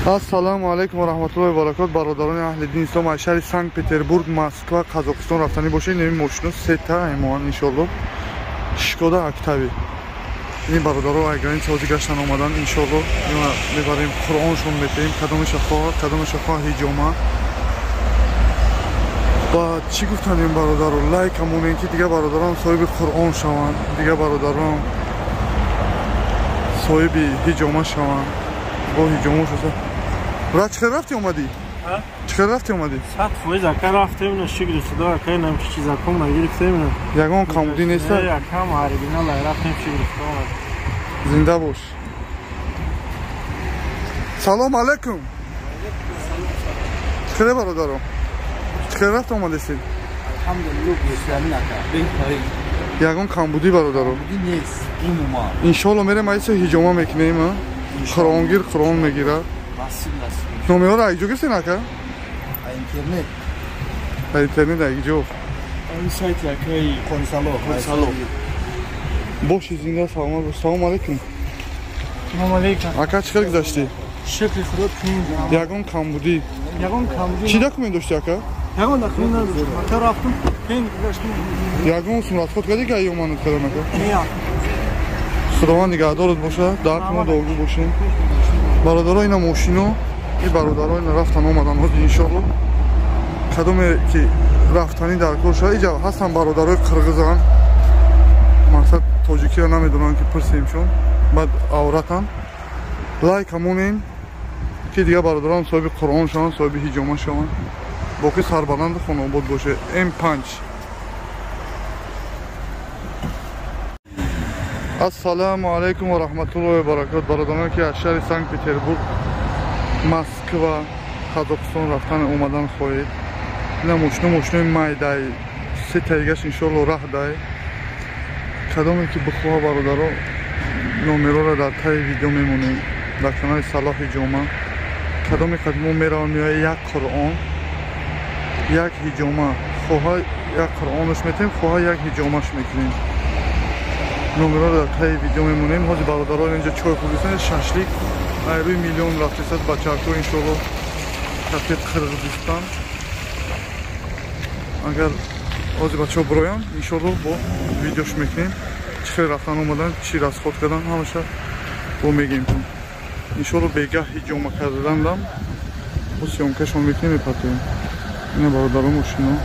Assalomu alaykum va rahmatullohi va barakot. Barodaroni ahli din islom از شهر سنت پترزبورگ مسکو قزاقستان رفتنی باشین. این ماشین سه تا ایمان ان شاء الله شکودا اکتاوی. این برادرها اگر این سازی گشتن اومدن ان شاء الله میبریم قرآنشون میتیم. کدامش خواه هیجوما با چی گفتن این برادرها لایک همون که دیگه برادران صاحب قرآن شوند، دیگه برادران صاحب هیجوما شوند. با هیجوما شده را چه رفتی اومدی؟ چه رفتی اومدی؟ ساعت فویز اکر رفتیم نه شکر صدا که نمیشه چیزا کم نگرفتیم نه. یگان کامودی نیست؟ نه یکم عربی نه رفتیم شکر صدا. زنده باش. سلام علیکم. چه برادرم؟ چه رفت اومدی سید؟ الحمدلله بسیاری نکرد. یگان کامودی برادرم. کامودی نیست. این ما. ان شاء الله میریم ایسا هیجوما میکنیم. قرآنگیر قرآن میگیره. نصیب. نومه ها را ایجا گرسی نکه؟ اینترنت ایجا این سایت یکی کنسالو باشی زنده سلام علیکم. سلام علیکم. اکا چکر گذاشتی؟ شکر خدا کنیم. یگان کامبودی. یگان کامودی. چی دکومنت داشتی اکا؟ یگان دکومنت نداشتم. اکا رفتم پین گذاشتم. یگان سمرات خود کردی که ایومانت کردم اکا؟ نه. خداوند نگهدارت باشه. درد ما داغو باشین. برادرها اینا ماشینو این برادرها اینا رفتن اومدن هست انشالله کدومه که رفتنی در کار شد اینجا هستن برادرهای قرغزان مقصد تاجیکی را نمیدونن که پرسیمشون بعد عورتن لایک همونین که دیگه برادران صاحب قرآن شوند صاحب هیجامه شوند باقی سربلند خانه آباد باشه M5. السلام علیکم و رحمت الله و برکات. برادران که از شهر سنت پترزبورگ مسکو قزاقستان رفتن اومدن خواهید. این ماشین مایدای سه تایگش انشالله راه دای. کدامی که بخواه برادرها نومرو را در تای ویدیو میمونیم در کانال صلاح هیجوما. کدامی که ما میرویم میای یک قرآن یک هیجوما خواه یک قرآنش میتیم خواه یک هیجوماش میکنیم. نومرو را در تای ویدیو میمونیم. حاضر برادرها اینجا چای خوردن ششلیک روی میلیون رفته صد بچه ها انشالله کفیت قرغزستان. اگر حاضر بچه ها براین انشالله با ویدیوش میکنیم چه رفتن اومدن چی راست خود کردن همشه با میگیم کن انشالله بگه هیجوما کردن دم با سیامکشون میکنیم میپتویم. اینه برادرها ماشینا